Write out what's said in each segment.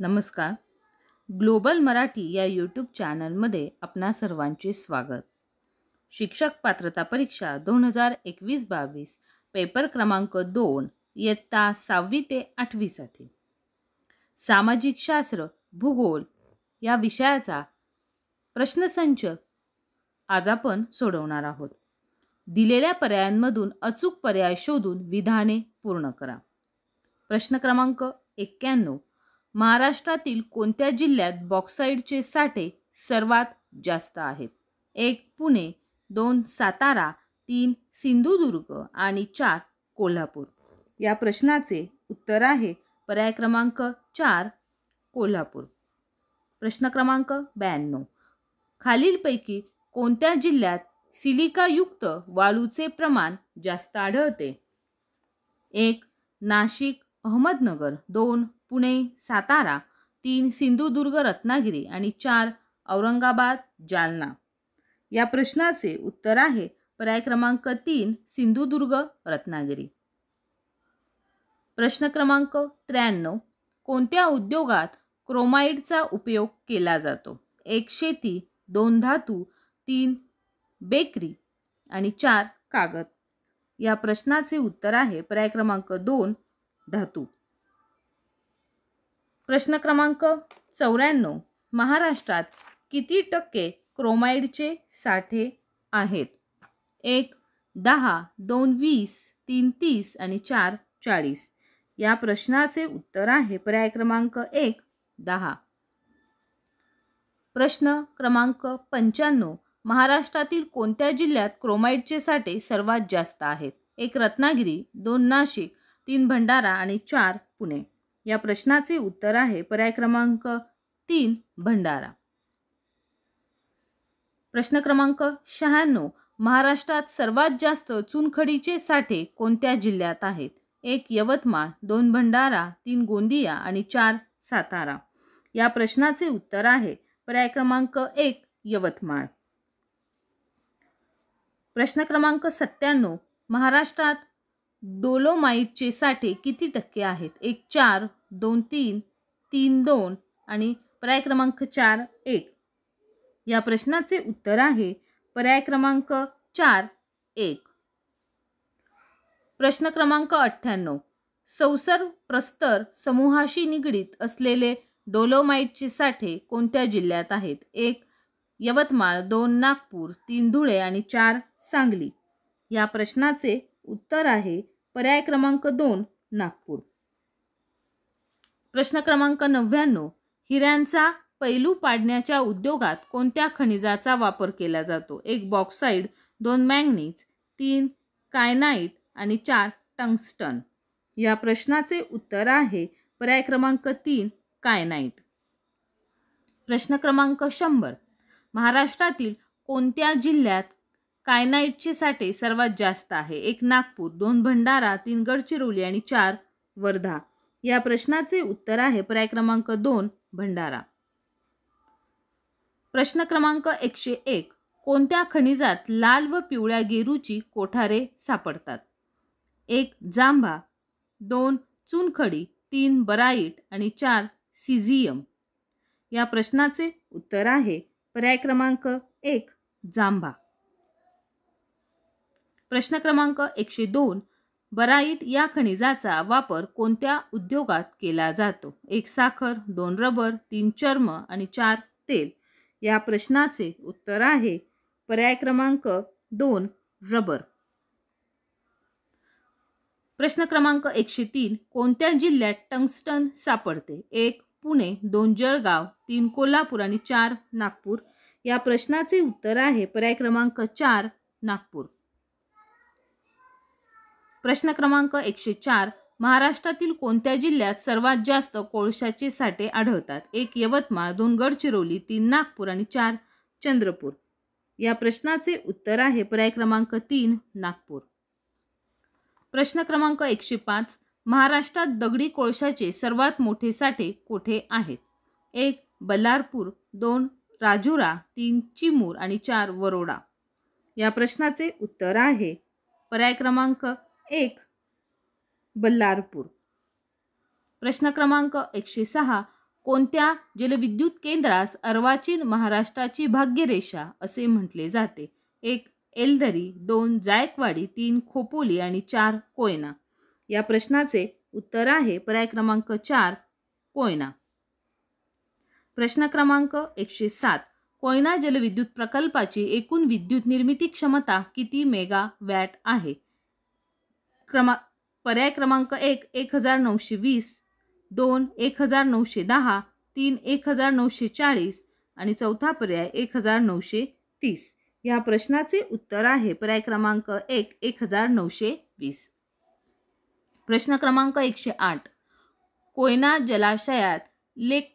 नमस्कार. ग्लोबल मराठी या यूट्यूब चॅनलमध्ये आपणा सर्वांचे स्वागत. शिक्षक पात्रता परीक्षा 2021-22 पेपर क्रमांक 2 इयत्ता 6वी ते 8वी साठी सामाजिक शास्त्र भूगोल या विषयाचा प्रश्नसंच आज आपण सोडवणार आहोत. दिलेल्या पर्यायांमधून अचूक पर्याय शोधून विधाने पूर्ण करा. प्रश्न क्रमांक 91. महाराष्ट्रातील कोणत्या जिल्ह्यात बॉक्साईडचे साठे सर्वात जास्त आहेत? 1. पुणे, 2. सातारा, 3. सिंधुदुर्ग आणि 4. कोल्हापूर. या प्रश्नाचे उत्तर आहे पर्याय क्रमांक 4 कोल्हापूर. प्रश्न क्रमांक 92. खालीलपैकी कोणत्या जिल्ह्यात सिलिकायुक्त वाळूचे प्रमाण जास्त आढळते? 1. नाशिक, अहमदनगर, 2. पुणे, सातारा, 3. सिंधुदुर्ग, रत्नागिरी आणि 4. औरंगाबाद, जालना. या प्रश्नाचे उत्तर आहे पर्याय क्रमांक 3 सिंधुदुर्ग, रत्नागिरी. प्रश्न क्रमांक 93. कोणत्या उद्योगात क्रोमाइडचा उपयोग केला जातो? 1. शेती, 2. धातू, 3. बेकरी आणि 4. कागद. या प्रश्नाचे उत्तर आहे पर्याय क्रमांक 2 धातू. प्रश्न क्रमांक 94. महाराष्ट्रात किती टक्के क्रोमाइडचे साठे आहेत? 1. 10, 2. 20, 3. 30 आणि 4. 40. या प्रश्नाचे उत्तर आहे पर्याय क्रमांक 1 10. प्रश्न क्रमांक 95. महाराष्ट्रातील कोणत्या जिल्ह्यात क्रोमाइडचे साठे सर्वात जास्त आहेत? 1. रत्नागिरी, 2. नाशिक, 3. भंडारा आणि 4. पुणे. या प्रश्नाचे उत्तर आहे पर्याय क्रमांक 3 भंडारा. प्रश्न क्रमांक 96. महाराष्ट्रात सर्वात जास्त चुनखडीचे साठे कोणत्या जिल्ह्यात आहेत? 1. यवतमाळ, 2. भंडारा, 3. गोंदिया आणि 4. सातारा. या प्रश्नाचे उत्तर आहे पर्याय क्रमांक 1 यवतमाळ. प्रश्न क्रमांक 97. महाराष्ट्रात डोलोमाइटचे साठे किती टक्के आहेत? 1. 4, 2. 3, 3. 2 आणि पर्याय क्रमांक 4 1. या प्रश्नाचे उत्तर आहे पर्याय क्रमांक 4 1. प्रश्न क्रमांक 98. सौसर प्रस्तर समूहाशी निगडीत असलेले डोलोमाइटचे साठे कोणत्या जिल्ह्यात आहेत? 1. यवतमाळ, 2. नागपूर, 3. धुळे आणि 4. सांगली. या प्रश्नाचे उत्तर आहे पर्याय क्रमांक 2 नागपूर. प्रश्न क्रमांक 99. हिऱ्यांचा पैलू पाडण्याच्या उद्योगात कोणत्या खनिजाचा वापर केला जातो? 1. बॉक्साईड, 2. मॅंगनीज, 3. कायनाइट आणि 4. टंगस्टन. या प्रश्नाचे उत्तर आहे पर्याय क्रमांक 3 कायनाइट. प्रश्न क्रमांक 100. महाराष्ट्रातील कोणत्या जिल्ह्यात कायनाइटचे साठे सर्वात जास्त आहे? 1. नागपूर, 2. भंडारा, 3. गडचिरोली आणि 4. वर्धा. या प्रश्नाचे उत्तर आहे पर्याय क्रमांक 2 भंडारा. प्रश्न क्रमांक 101. कोणत्या खनिजात लाल व पिवळ्या गेरूची कोठारे सापडतात? 1. जांभा, 2. चुनखडी, 3. बराईट आणि 4. सिझियम. या प्रश्नाचे उत्तर आहे पर्याय क्रमांक 1 जांभा. प्रश्न क्रमांक 102. बराईट या खनिजाचा वापर कोणत्या उद्योगात केला जातो? 1. साखर, 2. रबर, 3. चर्म आणि 4. तेल. या प्रश्नाचे उत्तर आहे पर्याय क्रमांक 2 रबर. प्रश्न क्रमांक 103. कोणत्या जिल्ह्यात टंगस्टन सापडते? 1. पुणे, 2. जळगाव, 3. कोल्हापूर आणि 4. नागपूर. या प्रश्नाचे उत्तर आहे पर्याय क्रमांक 4 नागपूर. प्रश्न क्रमांक 104. महाराष्ट्रातील कोणत्या जिल्ह्यात सर्वात जास्त कोळशाचे साठे आढळतात? 1. यवतमाळ, 2. गडचिरोली, 3. नागपूर आणि 4. चंद्रपूर. या प्रश्नाचे उत्तर आहे पर्याय क्रमांक 3 नागपूर. प्रश्न क्रमांक 105. महाराष्ट्रात दगडी कोळशाचे सर्वात मोठे साठे कोठे आहेत? 1. बल्लारपूर, 2. राजुरा, 3. चिमूर आणि 4. वरोडा. या प्रश्नाचे उत्तर आहे पर्याय क्रमांक 1 बल्लारपूर. प्रश्न क्रमांक 106. कोणत्या जलविद्युत केंद्रास अर्वाचीन महाराष्ट्राची भाग्यरेषा असे म्हटले जाते? 1 एलदरी, 2 जायकवाडी, 3 खोपोली आणि 4 कोयना. या प्रश्नाचे उत्तर आहे पर्याय क्रमांक 4 कोयना. प्रश्न क्रमांक 107. कोयना जलविद्युत प्रकल्पाची एकूण विद्युत निर्मिती क्षमता किती मेगावॅट आहे? पर्याय क्रमांक 1 1920, 2 1910, 3 1940 आणि चौथा पर्याय 1930. या प्रश्नाचे उत्तर आहे पर्याय क्रमांक 1 1920. प्रश्न क्रमांक 108. कोयना जलाशयात लेक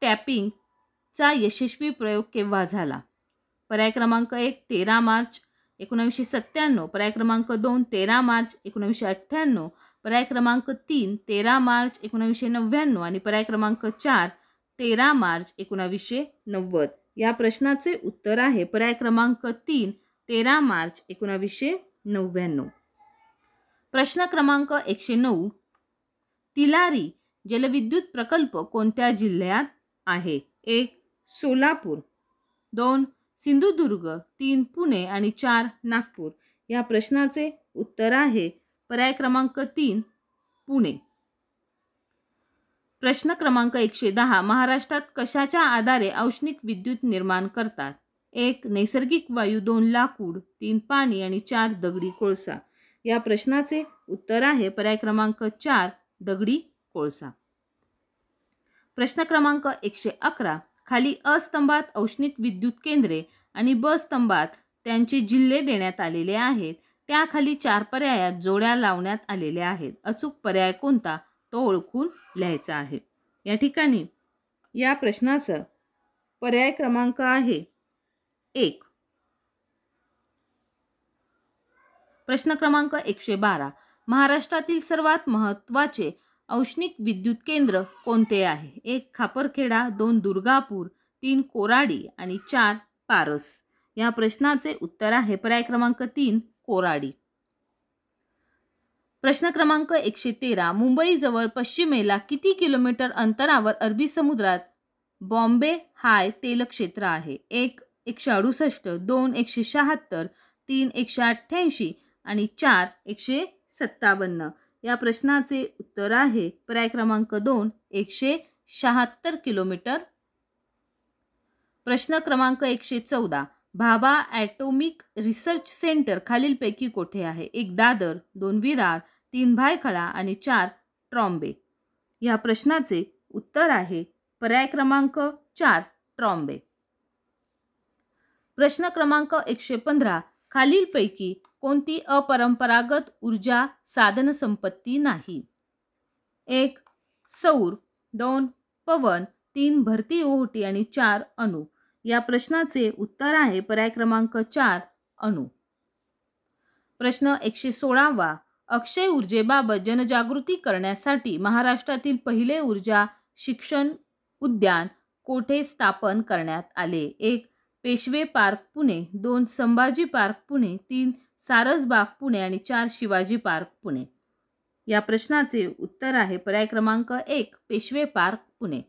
टॅपिंगचा यशस्वी प्रयोग केव्हा झाला? पर्याय क्रमांक 1 13 मार्च 1997, पर्याय क्रमांक 2 13 मार्च 1998, पर्याय क्रमांक 3 13 मार्च 1999 आणि पर्याय क्रमांक 4 13 मार्च 1990. या प्रश्नाचे उत्तर आहे पर्याय क्रमांक 3 13 मार्च 1999. प्रश्न क्रमांक 109. तिलारी जलविद्युत प्रकल्प कोणत्या जिल्ह्यात आहे? 1 सोलापूर, 2 सिंधुदुर्ग, 3 पुणे आणि 4 नागपूर. या प्रश्नाचे उत्तर आहे पर्याय क्रमांक 3 पुणे. प्रश्न क्रमांक 110. महाराष्ट्रात कशाच्या आधारे औष्णिक विद्युत निर्माण करतात? 1 नैसर्गिक वायू, 2 लाकूड, 3 पाणी आणि 4 दगडी कोळसा. या प्रश्नाचे उत्तर आहे पर्याय क्रमांक 4 दगडी कोळसा. प्रश्न क्रमांक 111. खाली अ स्तंभात औष्णिक विद्युत केंद्रे आणि ब स्तंभात त्यांचे जिल्हे देण्यात आलेले आहेत. त्याखाली 4 पर्यायात जोड्या लावण्यात आलेल्या आहेत. अचूक पर्याय कोणता तो ओळखून लिहायचा आहे. या ठिकाणी या प्रश्नाचा पर्याय क्रमांक आहे 1. प्रश्न क्रमांक 112. महाराष्ट्रातील सर्वात महत्त्वाचे औष्णिक विद्युत केंद्र कोणते आहे? 1 खापरखेडा, 2 दुर्गापूर, 3 कोराडी आणि 4 पारस. या प्रश्नाचे उत्तर आहे पर्याय क्रमांक 3 कोराडी. प्रश्न क्रमांक 113. मुंबईजवळ पश्चिमेला किती किलोमीटर अंतरावर अरबी समुद्रात बॉम्बे हाय तेलक्षेत्र आहे? 1 168, 2 176, 3 188 आणि 4 157. या प्रश्नाचे उत्तर आहे पर्याय क्रमांक 2 176 किलोमीटर. प्रश्न क्रमांक 114. भाभा ॲटॉमिक रिसर्च सेंटर खालीलपैकी कोठे आहे? 1 दादर, 2 विरार, 3 भायखळा आणि 4 ट्रॉम्बे. या प्रश्नाचे उत्तर आहे पर्याय क्रमांक 4 ट्रॉम्बे. प्रश्न क्रमांक 115. खालीलपैकी कोणती अपरंपरागत ऊर्जा साधनसंपत्ती नाही? 1 सौर, 2 पवन, 3 भरती ओहोटी आणि 4 अणू. या प्रश्नाचे उत्तर आहे पर्याय क्रमांक 4 अणू. प्रश्न 116. अक्षय ऊर्जेबाबत जनजागृती करण्यासाठी महाराष्ट्रातील पहिले ऊर्जा शिक्षण उद्यान कोठे स्थापन करण्यात आले? 1 पेशवे पार्क पुणे, 2 संभाजी पार्क पुणे, 3 सारसबाग पुणे आणि 4 शिवाजी पार्क पुणे. या प्रश्नाचे उत्तर आहे पर्याय क्रमांक 1 पेशवे पार्क पुणे.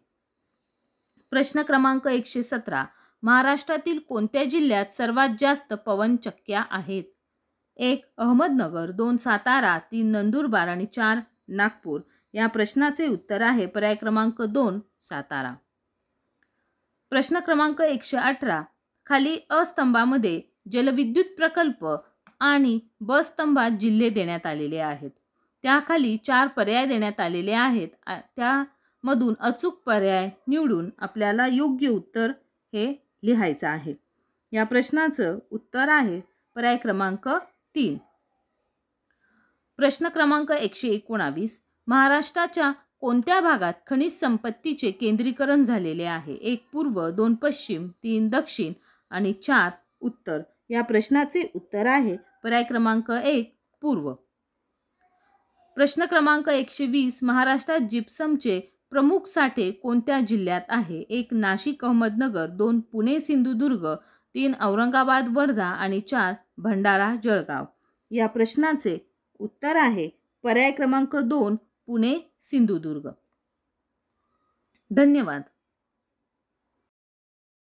प्रश्न क्रमांक 117. महाराष्ट्रातील कोणत्या जिल्ह्यात सर्वात जास्त पवनचक्क्या आहेत? 1 अहमदनगर, 2 सातारा, 3 नंदुरबार आणि 4 नागपूर. या प्रश्नाचे उत्तर आहे पर्याय क्रमांक 2 सातारा. प्रश्न क्रमांक 118. खाली अ स्तंभामध्ये जलविद्युत प्रकल्प आणि ब स्तंभात जिल्हे देण्यात आलेले आहेत. त्याखाली 4 पर्याय देण्यात आलेले आहेत. त्यामधून अचूक पर्याय निवडून आपल्याला योग्य उत्तर हे लिहायचं आहे. या प्रश्नाचं उत्तर आहे पर्याय क्रमांक 3. प्रश्न क्रमांक 119. महाराष्ट्राच्या कोणत्या भागात खनिज संपत्तीचे केंद्रीकरण झालेले आहे? 1 पूर्व, 2 पश्चिम, 3 दक्षिण आणि 4 उत्तर. या प्रश्नाचे उत्तर आहे पर्याय क्रमांक 1 पूर्व. प्रश्न क्रमांक 120. महाराष्ट्रात जिप्समचे प्रमुख साठे कोणत्या जिल्ह्यात आहे? 1 नाशिक अहमदनगर, 2 पुणे सिंधुदुर्ग, 3 औरंगाबाद वर्धा आणि 4 भंडारा जळगाव. या प्रश्नाचे उत्तर आहे पर्याय क्रमांक 2 पुणे सिंधुदुर्ग. धन्यवाद.